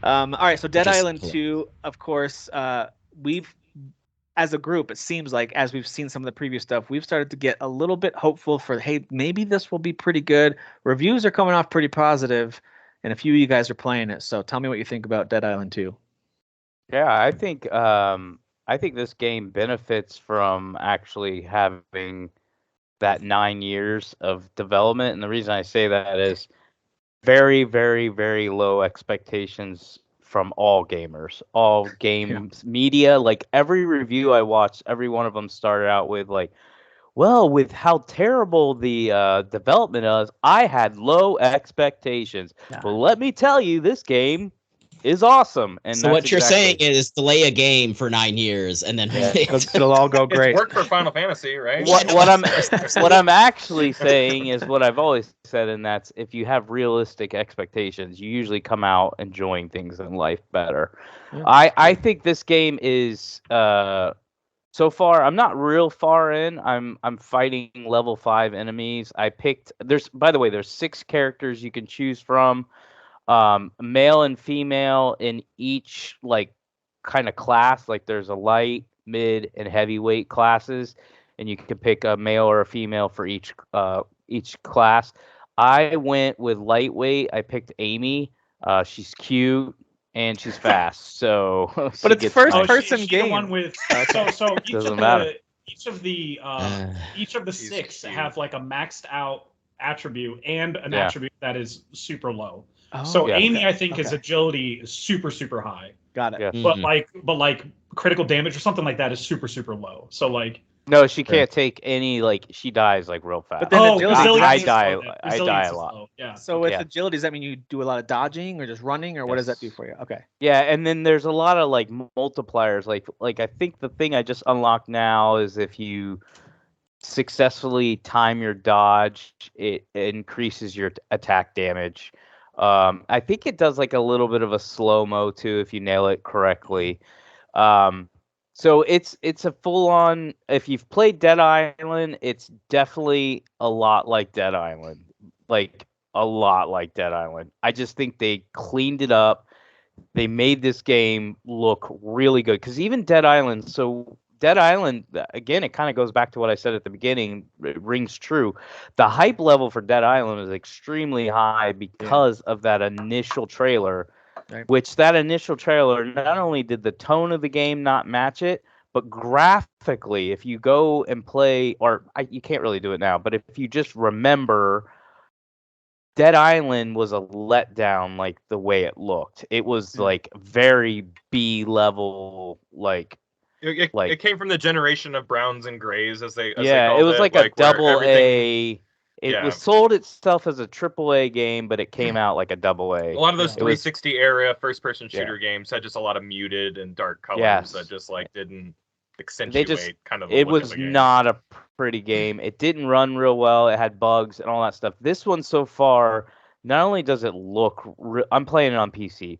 All right, so Dead which is Island 2, of course, we've as a group, it seems like as we've seen some of the previous stuff, we've started to get a little bit hopeful for, hey, maybe this will be pretty good. Reviews are coming off pretty positive, and a few of you guys are playing it. So tell me what you think about Dead Island 2. Yeah, I think this game benefits from actually having that 9 years of development, and the reason I say that is very, very, very low expectations from all gamers, all games media. Like every review I watched, every one of them started out with like, well, with how terrible the development is, I had low expectations. Yeah. But let me tell you, this game is awesome. And So that's what you're saying exactly is delay a game for 9 years and then Yeah. It'll all go It's great. worked for Final Fantasy, right? what I'm actually saying is what I've always said, and that's if you have realistic expectations, you usually come out enjoying things in life better. Yeah. I think this game is so far I'm not real far in. I'm fighting level 5 enemies. By the way, there's 6 characters you can choose from. Male and female in each like kind of class. Like there's a light, mid, and heavyweight classes, and you can pick a male or a female for each class. I went with lightweight. I picked Amy. She's cute and she's fast. So, But it's first person she game. The one with so each Doesn't of matter. the each of the each of the She's 6 cute. have like a maxed out attribute and an Yeah. attribute that is super low. Oh, So Yeah. Amy, okay, I think his okay. agility is super high, Got it. Yeah. but Mhm. like critical damage or something like that is super low. So like No, she can't take any. Like she dies like real fast. But then agility- resilience I is die. low then. I Resilience die a is lot. low, yeah. So with Yeah. agility, does that mean you do a lot of dodging or just running, or what does that do Yes. for you? Okay. Yeah, and then there's a lot of like multipliers. Like I think the thing I just unlocked now is if you successfully time your dodge, it increases your attack damage. I think it does like a little bit of a slow mo too if you nail it correctly. So it's a full on. If you've played Dead Island, it's definitely a lot like Dead Island, like a lot like Dead Island. I just think they cleaned it up. They made this game look really good because even Dead Island. So Dead Island again, it kind of goes back to what I said at the beginning. It rings true. The hype level for Dead Island is extremely high because of that initial trailer. Right. Which that initial trailer not only did the tone of the game not match it, but graphically, if you go and play, you can't really do it now, but if you just remember, Dead Island was a letdown, like the way it looked. It was like very B level, like It came from the generation of browns and grays, as they yeah, called it was like a where double everything- A. It Yeah. was sold itself as a triple A game, but it came out like a double A. A lot of those It was- 360 era first-person Yeah. shooter games had just a lot of muted and dark colors Yes. that just like didn't accentuate kind of the It look of was the game. not a pretty game. It didn't run real well. It had bugs and all that stuff. This one so far, not only does it look, I'm playing it on PC.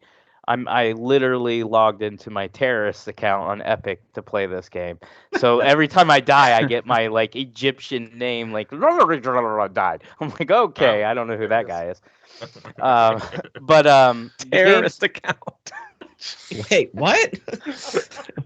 I literally logged into my terrorist account on Epic to play this game. So every time I die, I get my like Egyptian name, like died. I'm like, okay, I don't know who that guy is. But the game, Terrorist account. Wait, what?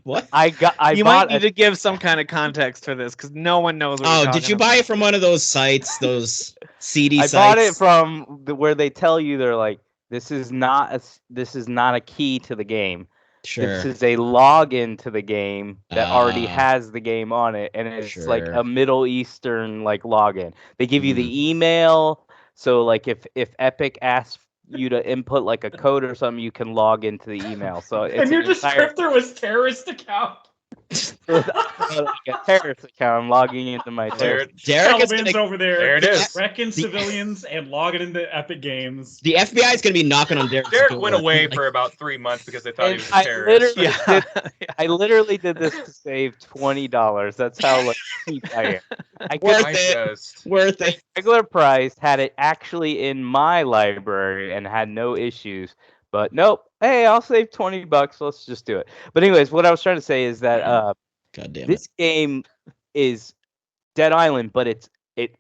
What? I You bought might need to give some kind of context for this because no one knows what you're Oh, talking did you about. buy it from one of those sites, those CD I sites? bought it from where they tell you they're like, this is not a key to the game. Sure. This is a login to the game that already Ah. has the game on it, and it's like Sure. a Middle Eastern like login. They give you Mm. the email, so like if Epic asks you to input like a code or something, you can log into the email. So it's And your an entire descriptor was terrorist account. like a terrorist account. I'm logging into my There, terrorist. Derek is Taliban's gonna, over there. there it is. Wrecking civilians and logging into Epic Games. the FBI is going to be knocking on Derek's Derek door. went away Like, for about 3 months because they thought he And was a I terrorist. literally Yeah. I literally did this to save $20. That's how like cheap I am. I could Worth I it. just worth it. regular price, had it actually in my library and had no issues. But nope. Hey, I'll save $20. Let's just do it. But anyways, what I was trying to say is that God damn it. this game is Dead Island, but it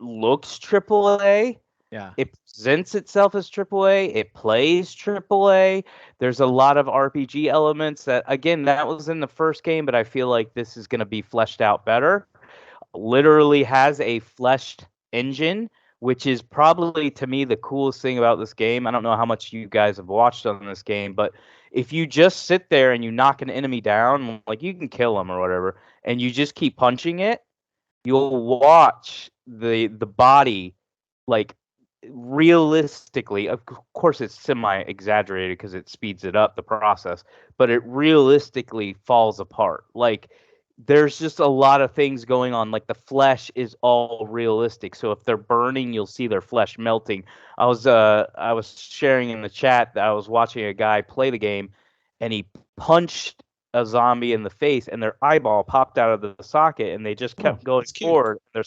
looks triple A. Yeah. It presents itself as AAA. It plays AAA. There's a lot of RPG elements that, again, that was in the first game, but I feel like this is going to be fleshed out better. Literally has a fleshed engine, which is probably, to me, the coolest thing about this game. I don't know how much you guys have watched on this game, but if you just sit there and you knock an enemy down, like you can kill them or whatever, and you just keep punching it, you'll watch the body, like, realistically, of course it's semi exaggerated because it speeds it up, the process, but it realistically falls apart. Like, there's just a lot of things going on. Like, the flesh is all realistic, so if they're burning, you'll see their flesh melting. I was sharing in the chat that I was watching a guy play the game, and he punched a zombie in the face, and their eyeball popped out of the socket, and they just kept going forward. Their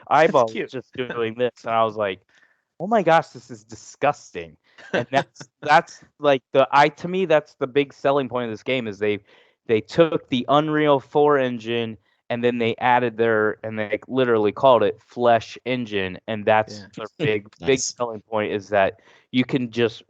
eyeball was just doing this, and I was like, oh my gosh, this is disgusting. And that's like to me, that's the big selling point of this game, is they took the Unreal 4 engine and then they added and they literally called it Flesh Engine, and that's their big selling point, is that you can just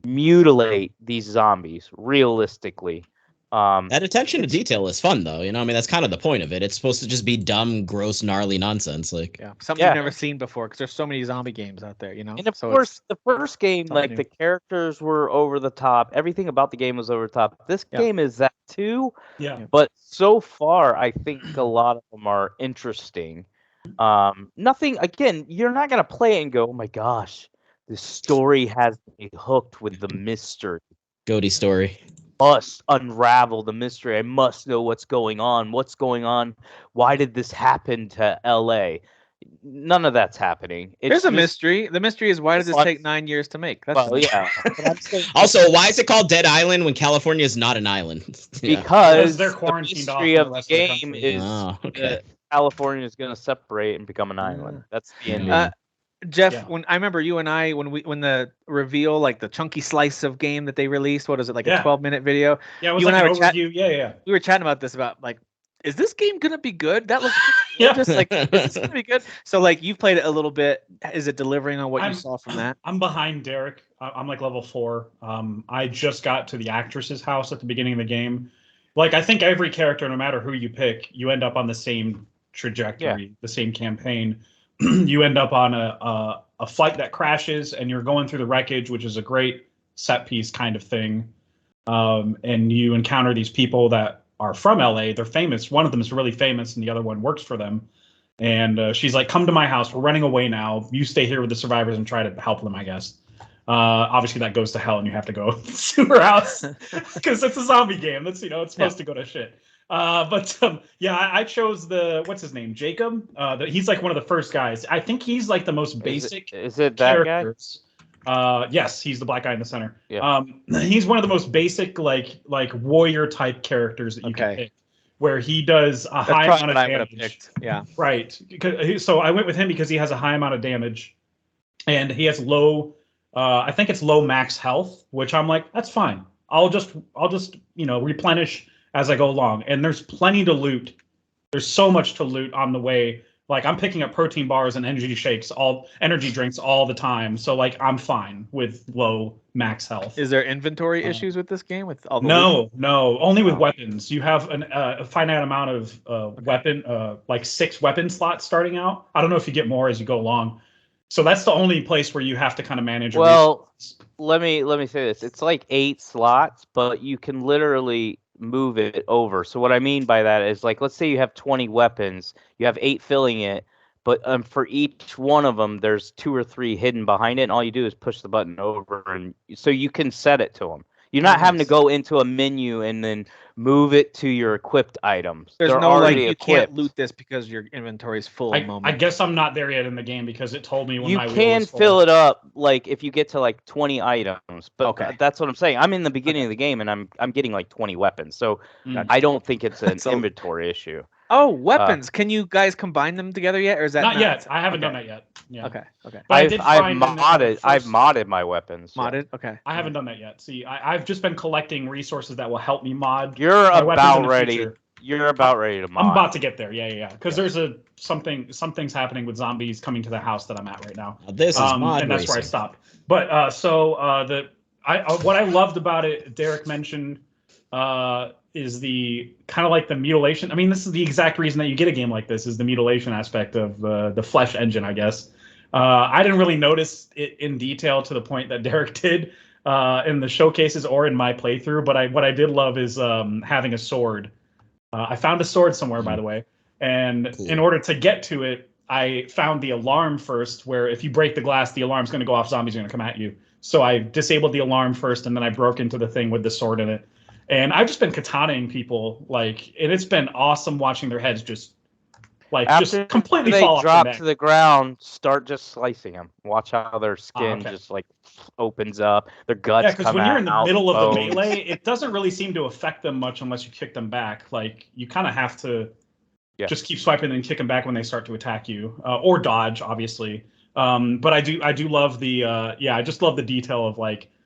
mutilate these zombies realistically. That attention to detail is fun, though. You know, I mean, that's kind of the point of it. It's supposed to just be dumb, gross, gnarly nonsense. Like, something you've never seen before, because there's so many zombie games out there, you know. And of course, the first game, like, the characters were over the top. Everything about the game was over the top. This game is that too. Yeah. But so far, I think a lot of them are interesting. Nothing. Again, you're not gonna play it and go, "Oh my gosh, this story has me hooked with the mystery." Goaty story. Must unravel the mystery. I must know what's going on. What's going on? Why did this happen to LA? None of that's happening. There's a mystery. The mystery is, why did this take 9 years to make? That's Also, why is it called Dead Island when California is not an island? Because they're quarantined. The mystery of the rest game of is California is going to separate and become an island. That's the ending. Jeff, when I remember you and I, when the reveal, like the chunky slice of game that they released, what is it, like a 12-minute video? Yeah, it was you like and I an overview. We were chatting about this, about like, is this game gonna be good? That looks just like, is this gonna be good? So like, you've played it a little bit. Is it delivering on what you saw from that? I'm behind Derek. I'm like level 4. I just got to the actress's house at the beginning of the game. Like, I think every character, no matter who you pick, you end up on the same trajectory, the same campaign. You end up on a flight that crashes, and you're going through the wreckage, which is a great set piece kind of thing. And you encounter these people that are from LA. They're famous. One of them is really famous, and the other one works for them. And she's like, "Come to my house. We're running away now. You stay here with the survivors and try to help them, I guess." Obviously, that goes to hell, and you have to go to her house because it's a zombie game. That's, it's supposed to go to shit. I chose what's his name, Jacob. He's like one of the first guys. I think he's like the most basic. Is it that characters. Guy? Yes, he's the black guy in the center. Yeah. He's one of the most basic, like warrior type characters that you can pick, where he does a high amount of damage. Yeah. Right. So I went with him because he has a high amount of damage, and he has low. I think it's low max health, which I'm like, that's fine. I'll just replenish as I go along. And there's plenty to loot. There's so much to loot on the way. Like, I'm picking up protein bars and energy drinks all the time. So like, I'm fine with low max health. Is there inventory issues with this game? With all the No, only with weapons. You have a finite amount of weapon, like 6 weapon slots starting out. I don't know if you get more as you go along. So that's the only place where you have to kind of manage. Well, let me say this. It's like 8 slots, but you can literally move it over. So what I mean by that is, like, let's say you have 20 weapons, you have 8 filling it, but for each one of them, there's 2 or 3 hidden behind it, and all you do is push the button over, and so you can set it to them. You're not having to go into a menu and then move it to your equipped items. There's They're no like, already you equipped. can't loot this because your inventory is full. I guess I'm not there yet in the game because it told me when you my wheel can was full. fill it up, like, if you get to like 20 items, but that's what I'm saying. I'm in the beginning of the game and I'm getting like 20 weapons, so I don't think it's an inventory issue. Oh, weapons! Can you guys combine them together yet, or is that not yet? I haven't done that yet. Yeah. Okay. But I've modded my weapons. Modded. Okay. I haven't done that yet. See, I've just been collecting resources that will help me mod. You're my weapons in about the ready. future. You're about ready to mod. I'm about to get there. Yeah. Because there's something's happening with zombies coming to the house that I'm at right now. This is mod and that's racing. where I stopped. But what I loved about it, Derek mentioned, is the kind of like the mutilation. I mean, this is the exact reason that you get a game like this, is the mutilation aspect of the flesh engine, I guess. I didn't really notice it in detail to the point that Derek did in the showcases or in my playthrough. But what I did love is having a sword. I found a sword somewhere, by the way, and Cool. in order to get to it, I found the alarm first, where if you break the glass, the alarm's going to go off, zombies are going to come at you. So I disabled the alarm first, and then I broke into the thing with the sword in it. And I've just been katanaing people, and it's been awesome watching their heads just completely fall off their drop neck. to the ground, start just slicing them. Watch how their skin okay. just opens up, their guts. Yeah, because when you're in the out, middle of the bones. melee, it doesn't really seem to affect them much unless you kick them back. Like, you kind of have to just keep swiping and kick them back when they start to attack you, or dodge, obviously. But I do love I just love the detail of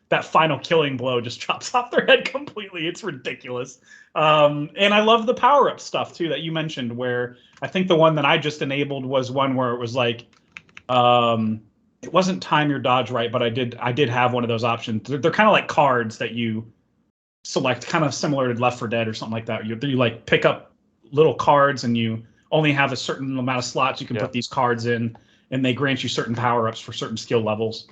that final killing blow just chops off their head completely. It's ridiculous. And I love the power-up stuff too that you mentioned, where I think the one that I just enabled was one where it was it wasn't time your dodge right, but I did have one of those options. They're kind of like cards that you select, kind of similar to Left 4 Dead or something like that. You pick up little cards, and you only have a certain amount of slots you can put these cards in, and they grant you certain power-ups for certain skill levels.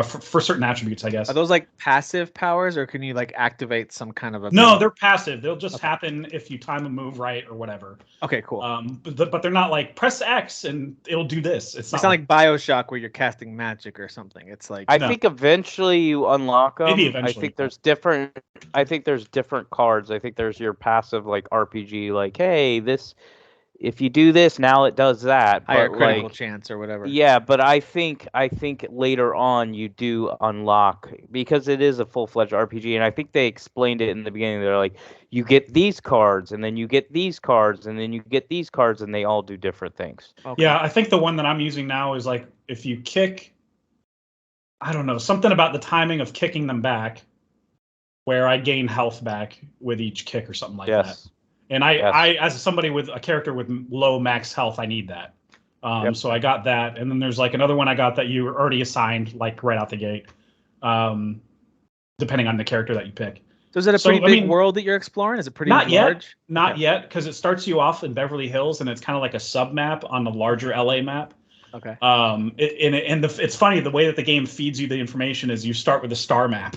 For certain attributes, I guess. Are those passive powers, or can you activate some kind of ability? No, they're passive. They'll just happen if you time a move right or whatever. Okay, cool. But they're not press X and it'll do this. It's not like BioShock where you're casting magic or something. It's I think eventually you unlock them. Maybe eventually. I think there's different. I think there's different cards. I think there's your passive RPG, hey, this. If you do this, now it does that. Higher critical chance or whatever. Yeah, but I think later on you do unlock, because it is a full-fledged RPG, and I think they explained it in the beginning. They're like, you get these cards, and then you get these cards, and then you get these cards, and they all do different things. Okay. Yeah, I think the one that I'm using now is if you kick, I don't know, something about the timing of kicking them back, where I gain health back with each kick or something like that. And I, as somebody with a character with low max health, I need that. So I got that. And then there's another one I got that you were already assigned right out the gate, depending on the character that you pick. So is it a pretty big world that you're exploring? Is it pretty large? Not yet, because it starts you off in Beverly Hills, and it's kind of like a sub map on the larger LA map. Okay. It's funny, the way that the game feeds you the information is you start with a star map.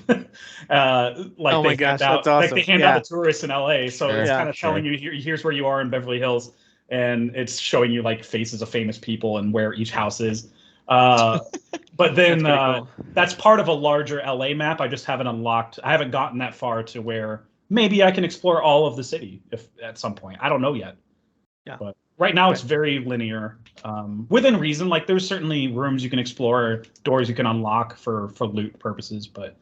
Oh my gosh, that's awesome. They hand out the tourists in LA, so it's kind of telling you here's where you are in Beverly Hills, and it's showing you faces of famous people and where each house is. But then cool. That's part of a larger LA map. I just haven't unlocked. I haven't gotten that far to where maybe I can explore all of the city if at some point. I don't know yet. Yeah. But right now it's very linear, within reason. There's certainly rooms you can explore, doors you can unlock for loot purposes, but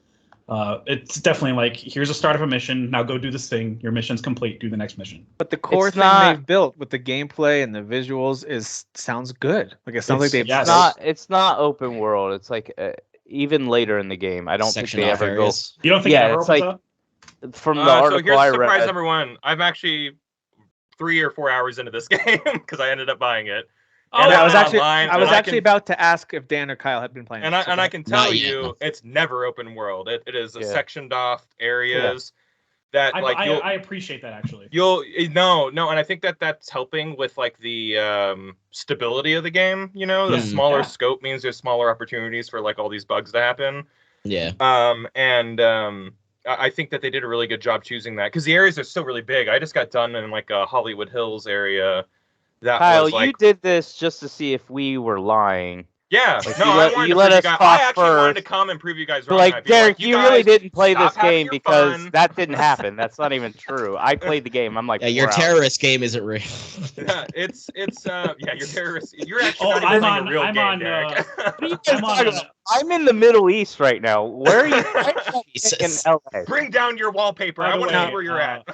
it's definitely here's a start of a mission. Now go do this thing. Your mission's complete. Do the next mission. But the core they've built with the gameplay and the visuals sounds good. It sounds like they've. It's not open world. It's even later in the game. I don't think they ever go. You don't think it ever opens up? From the article so here's I surprise read. number one. I'm actually 3 or 4 hours into this game because I ended up buying it. And I was actually about to ask if Dan or Kyle had been playing. And I can tell you, it's never open world. It is sectioned off areas that I appreciate that actually. No, and I think that's helping with the stability of the game. The smaller scope means there's smaller opportunities for all these bugs to happen. Yeah. I think that they did a really good job choosing that because the areas are still really big. I just got done in a Hollywood Hills area. Kyle, you did this just to see if we were lying. Yeah, you let us talk I actually first. wanted to come and prove you guys wrong. Derek, you really didn't play this having game your because fun. that didn't happen. That's not even true. I played the game. I'm your 4 hours. terrorist game isn't real. Yeah, your terrorist. You're actually not even playing a real game, Derek. What are you guys talking about? I'm in the Middle East right now. Where are you? In LA. Bring down your wallpaper. I want to know where you're at.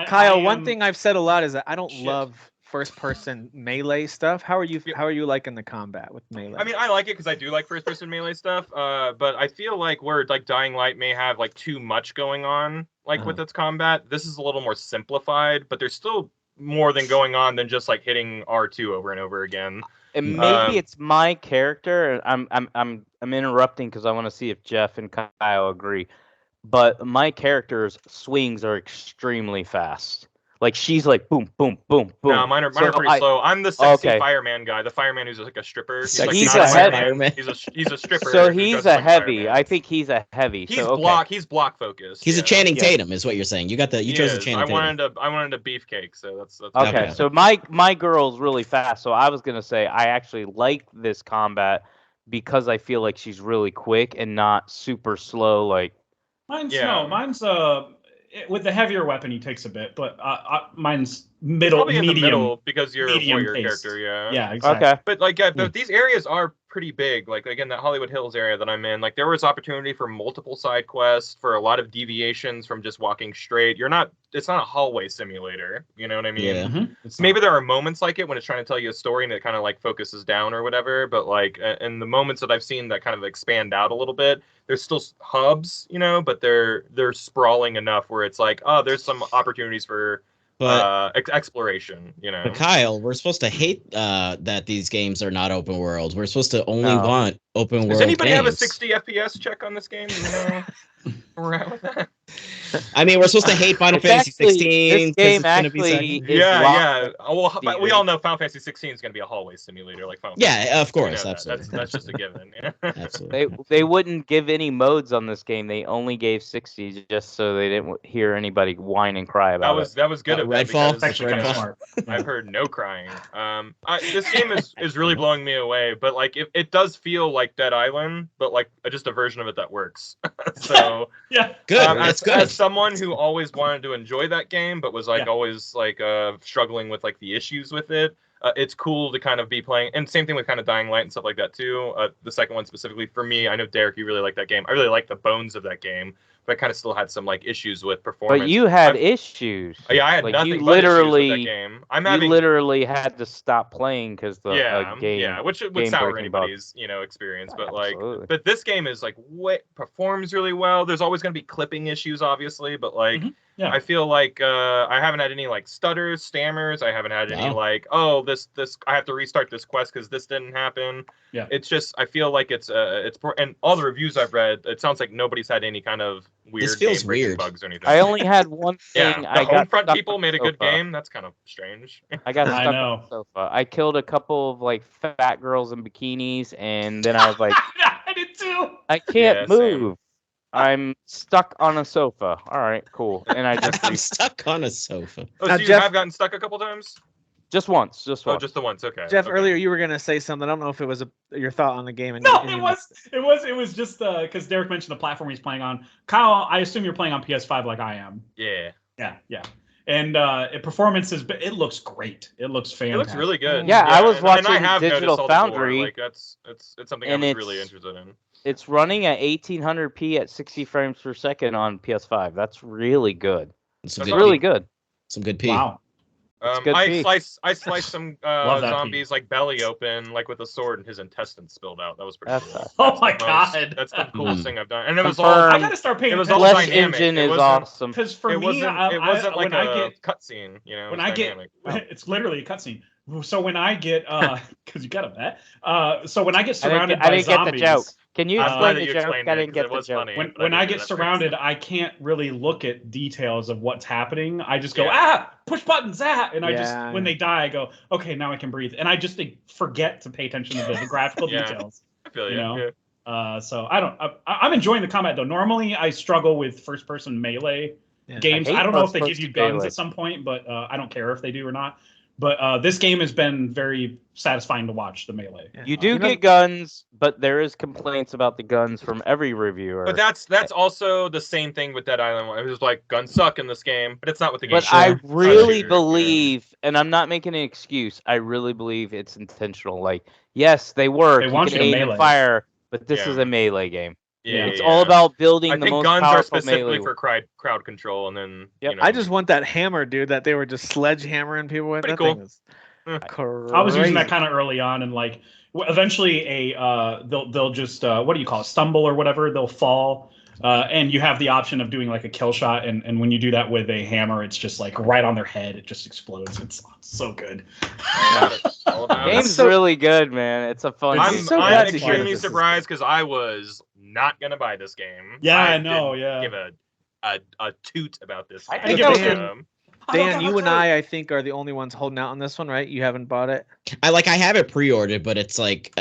Kyle, one thing I've said a lot is that I don't love first-person melee stuff. How are you liking the combat with melee? I mean, I like it because I do like first-person melee stuff. But I feel where Dying Light may have too much going on with its combat, this is a little more simplified. But there's still more than going on than just like hitting R2 over and over again. And maybe it's my character. I'm interrupting because I want to see if Jeff and Kyle agree. But my character's swings are extremely fast. Like she's like boom, boom, boom, boom. No, mine are pretty slow. I'm the sexy fireman guy, the fireman who's like a stripper. He's like Sexy not a fireman. He's a stripper. So who he's dresses a like heavy. fireman. I think he's a heavy. He's so, He's block focused. He's a yeah. Channing Tatum, is what you're saying. You chose a Channing Tatum. I wanted a beefcake, so that's okay. So my girl's really fast. So I was gonna say I actually like this combat because I feel like she's really quick and not super slow. Like mine's with the heavier weapon he takes a bit, but mine's probably medium, in the middle because you're a warrior paced. character. Yeah. Yeah. Exactly. okay. But like, these areas are pretty big. Like again, that Hollywood Hills area that I'm in, like there was opportunity for multiple side quests, for a lot of deviations from just walking straight. It's not a hallway simulator. You know what I mean? Yeah. Mm-hmm. Maybe there are moments like it when it's trying to tell you a story and it kind of like focuses down or whatever. But like, in the moments that I've seen that kind of expand out a little bit, there's still hubs, you know, but they're sprawling enough where it's like, oh, there's some opportunities for exploration, you know. But Kyle, we're supposed to hate that these games are not open world. We're supposed to only want open world. Does anybody have a games. 60 FPS check on this game? You know, where we're at with that? I mean, we're supposed to hate Final Fantasy 16. This game actually is yeah. Well, but we all know Final Fantasy 16 is going to be a hallway simulator, like Final Fantasy. Yeah, of course, You know absolutely. That's just a given. You know? Absolutely. They wouldn't give any modes on this game. They only gave 60 just so they didn't hear anybody whine and cry about it. That was good of them Redfall? because, Actually, kind of smart. I've heard no crying. This game is really blowing me away, but like it does feel like Dead Island, but like just a version of it that works. So Yeah. Good. That's good. As someone who always wanted to enjoy that game, but was like always like struggling with like the issues with it. It's cool to kind of be playing, and same thing with kind of Dying Light and stuff like that too. The second one specifically for me, I know Derek, you really like that game. I really like the bones of that game, but I kind of still had some like issues with performance. But you had issues. Yeah, I had like, nothing you but literally, issues with that game. You literally had to stop playing because the game. Which would sour anybody's experience. But like, Absolutely. but this game is like performs really well. There's always going to be clipping issues, obviously, but like. Mhm. Yeah. I feel like I haven't had any like stutters, stammers. I haven't had any Wow. like, oh, this I have to restart this quest because this didn't happen. Yeah. It's just I feel like it's and all the reviews I've read, it sounds like nobody's had any kind of weird This feels game-breaking weird. bugs or anything. I only had one thing. the I got Homefront stuck people on made a the good sofa. game. That's kind of strange. I got I stuck know. on the sofa. I killed a couple of like fat girls in bikinis, and then I was like, I did too. I can't Yeah, same. move. I'm stuck on a sofa. All right, cool. And I just I'm stuck on a sofa. Oh, Now, so you Jeff- have gotten stuck a couple times? just once. Oh, just the once. Okay. Jeff, okay. earlier you were gonna say something. I don't know if it was your thought on the game. And No, and it you was just because Derek mentioned the platform he's playing on. Kyle, I assume you're playing on PS5 like I am. Yeah. Yeah. And performance it looks great. It looks fantastic. It looks really good. Yeah, I was and I watching have noticed Digital all the Foundry, lore. Like it's something I and was really it's- interested in. It's running at 1800p at 60 frames per second on PS5. That's really good. Some That's good Really pee. good. Some good pee. Wow. good I pee. sliced some Love that zombies like belly open, like with a sword, and his intestines spilled out. That was pretty That's cool. awesome. Oh my the most- God. That's the coolest Mm. thing I've done, and it was all. Confirmed. I gotta start paying It was attention. all Flesh dynamic. Engine It is wasn't- awesome. Because for It me, wasn't. It wasn't like when I a get cutscene. You know. when it was I get dynamic. it's literally a cutscene. So when I get because you got a bet. So when I get I surrounded didn't by get the joke. zombies, Can you I'm explain glad the that you joke? explained I it, didn't 'cause get it the was joke. funny. when I didn't get know that surrounded, I can't really look at details of what's happening. I just go push buttons and I just Yeah. when they die, I go okay, now I can breathe, and I just forget to pay attention to the graphical Yeah. details. I feel you you. know? Yeah. So I'm enjoying the combat though. Normally I struggle with first person melee Yeah. games. I hate I don't know if they give first-person you guns melee. at some point, but I don't care if they do or not. But this game has been very satisfying to watch, the melee. Yeah. You do You know- get guns, but there is complaints about the guns from every reviewer. But that's also the same thing with Dead Island. It was like guns suck in this game, but it's not what the game. But I is. really Sure, believe, and I'm not making an excuse, I really believe it's intentional. Like, yes, they work. They You want can you to aim and melee. fire, but this Yeah. is a melee game. Yeah, It's yeah, all yeah. about building I the think most guns are powerful specifically melee. for crowd control, and then Yep. I just want that hammer, dude, that they were just sledgehammering people with. Pretty That cool. thing is Mm. crazy. I was using that kind of early on, and like eventually they'll just what do you call it, stumble or whatever. They'll fall. And you have the option of doing like a kill shot, and when you do that with a hammer, it's just like right on their head. It just explodes. It's so good. All about it. Game's really good, man. It's a fun. I'm game. so I'm glad to hear extremely this is surprised because I was not gonna buy this game. Yeah, I didn't know, yeah. Give a toot about this. I game. think I Dan, Um, Dan, you and I think, are the only ones holding out on this one, right? You haven't bought it. I have it pre-ordered, but it's like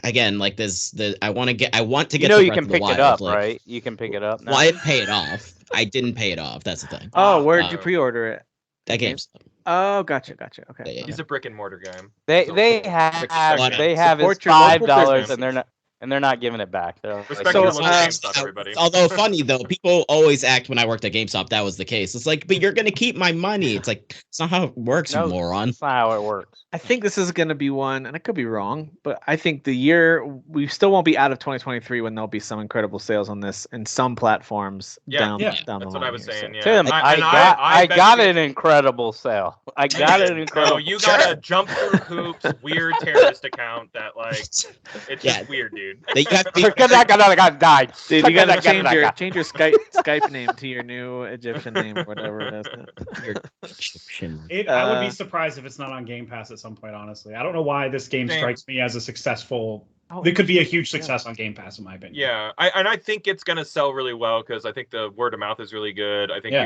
again, like I want to get You know, to you Breath can of the pick Wild, it up, like, right? You can pick it up now. Well, I didn't pay it off. I didn't pay it off. That's the thing. Oh, where did you Uh, pre-order it? That game's Oh, gotcha. Okay. Yeah, yeah. he's a brick and mortar guy. They So- they Support have his your local $5, businesses. and they're not giving it back. They're like, Respect So, your local uh, GameStop, everybody. Although funny though, people always act when I worked at GameStop that was the case. It's like, but you're gonna keep my money. It's like it's not how it works, you No. moron. That's not how it works. I think this is going to be one, and I could be wrong, but I think the year we still won't be out of 2023 when there'll be some incredible sales on this in some platforms Yeah, down yeah, down the That's line. what I was here, saying. so. Yeah. Tim, And I bet got you- an incredible sale. I got an No, incredible. you got a jump through hoops weird terrorist account that like it's Yeah. just weird, dude. You have to be- I died. Dude, you got to change your Skype name to your new Egyptian name or whatever it is. Your Egyptian. I would be surprised if it's not on Game Pass at some point, honestly. I don't know why this game Same. strikes me as a successful. Oh, It could be a huge success on Game Pass, in my opinion. Yeah, I think it's gonna sell really well because I think the word of mouth is really good. I think Yeah.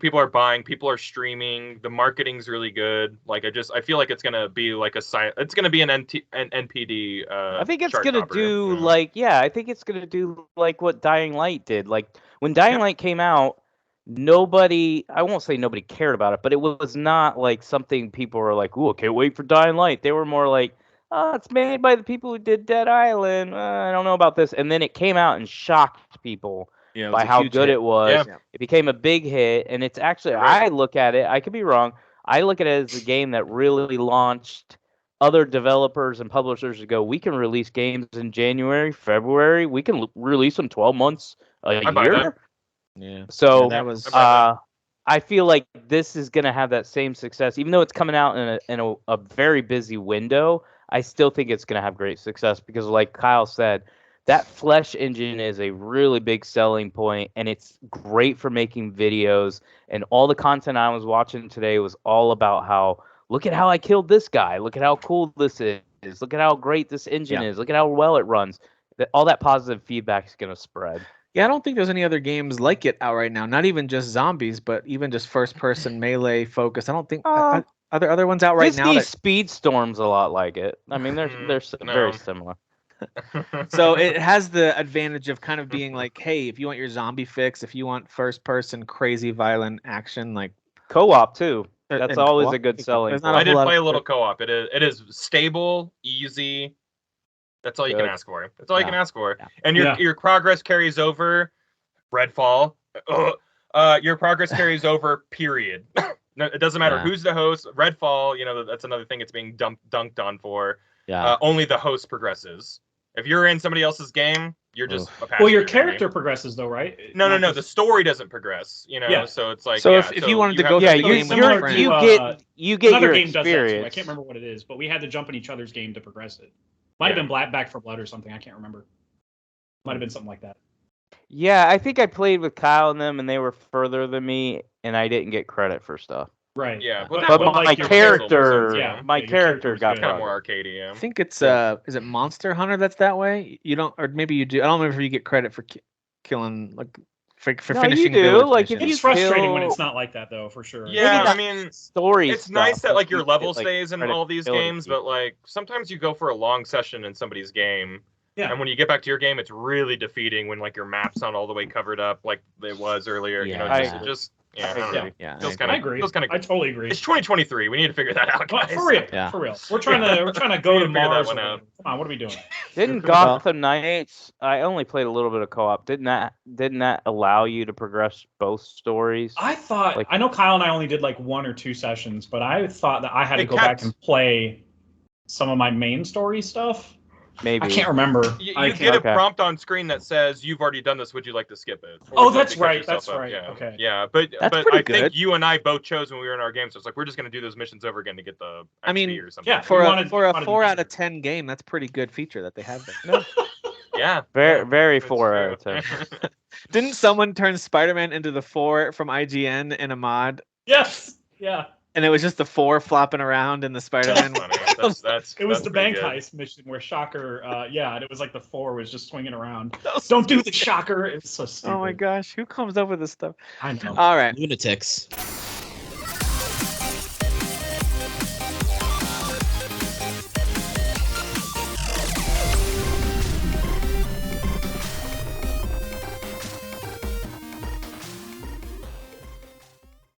people are buying, people are streaming, the marketing's really good. Like I feel like it's gonna be like it's gonna be an NPD. I think it's chart gonna topper, do you know? I think it's gonna do like what Dying Light did. Like when Dying Light came out, I won't say nobody cared about it, but it was not like something people were like, "Ooh, I can't wait for Dying Light." They were more like, "Oh, it's made by the people who did Dead Island. I don't know about this." And then it came out and shocked people Yeah, by how good it was. Yeah. It became a big hit, and it's actually, I look at it, I could be wrong, I look at it as a game that really launched other developers and publishers to go, we can release games in January, February, we can release them 12 months a I buy year. that. Yeah. So that was I feel like this is going to have that same success, even though it's coming out in a very busy window. I still think it's going to have great success because, like Kyle said, that Flesh engine is a really big selling point, and it's great for making videos. And all the content I was watching today was all about how, look at how I killed this guy. Look at how cool this is. Look at how great this engine is. Look at how well it runs. All that positive feedback is going to spread. Yeah, I don't think there's any other games like it out right now. Not even just zombies, but even just first-person melee focus. I don't think are there other ones out right Disney now. That, Speedstorm's a lot like it. I mean, they're No. very similar. so it has the advantage of kind of being like, hey, if you want your zombie fix, if you want first-person crazy violent action, like Co-op too. That's and always co-op, a good selling there's not point. I did whole lot play a of- little co-op. It is stable, easy. That's all you can Good. ask for. That's all you Yeah. can ask for. Yeah. And your progress carries over. Redfall. Your progress carries over. Period. No, it doesn't matter Yeah. who's the host. Redfall. You know that's another thing it's being dunked on for. Yeah. Only the host progresses. If you're in somebody else's game, you're just a Well, your passenger, character progresses, though, right? No, Not no. just- The story doesn't progress. You know, Yeah. so it's like. So yeah, if you wanted to have go to- through Yeah, the you game with your friend. you get Another your game does that too. I experience. can't remember what it is, but we had to jump in each other's game to progress it. Might have Yeah. been Back for Blood or something. I can't remember. Might have been something like that. Yeah, I think I played with Kyle and them, and they were further than me, and I didn't get credit for stuff. Right. Yeah, But that- my like your character, yeah, my your character was got good. kind of progress. more arcadey. Yeah. I think it's is it Monster Hunter that's that way? You don't, or maybe you do. I don't remember if you get credit for killing like for No, you finishing do, village like, if missions. It's frustrating when kill- it's not like that, though, for sure. Yeah, Maybe I not mean, Story. it's nice that like your you level get, like, stays in credit all these ability. games, but like sometimes you go for a long session in somebody's game, Yeah. and when you get back to your game, it's really defeating when like your map's not all the way covered up like it was earlier. You know, Yeah. yeah, I I don't know. agree. Yeah, Feels I kinda- I agree. feels kinda I totally agree. It's 2023. We need to figure that out, Well, guys. for real, Yeah. for real. We're trying to go to Figure that Mars. one or out. whatever. Come on, what are we doing? Didn't Well- Gotham Knights? I only played a little bit of co-op. Didn't that allow you to progress both stories? I thought Like- I know Kyle and I only did like 1 or 2 sessions, but I thought that I had to It go back kept- and play some of my main story stuff. Maybe. I can't remember. You I get can't- a okay. prompt on screen that says you've already done this. Would you like to skip it? Or Oh, would you like that's to catch right, yourself that's up? right, Yeah. okay. Yeah, but That's I pretty think good. you and I both chose when we were in our games. So it's like we're just gonna do those missions over again to get the XP I mean, or something. yeah, for we a wanted- for a wanted to 4 be out of sure. 10 game, that's pretty good feature that they have there. yeah. Very It's 4 true. out of 10. Didn't someone turn Spider-Man into the 4 from IGN in a mod? Yes. Yeah. And it was just the 4 flopping around in the Spider-Man. That's It was the bank good. heist mission where Shocker, and it was like the 4 was just swinging around. Don't do the Shocker. It's so stupid. Oh my gosh, who comes up with this stuff? I know. All right. Lunatics.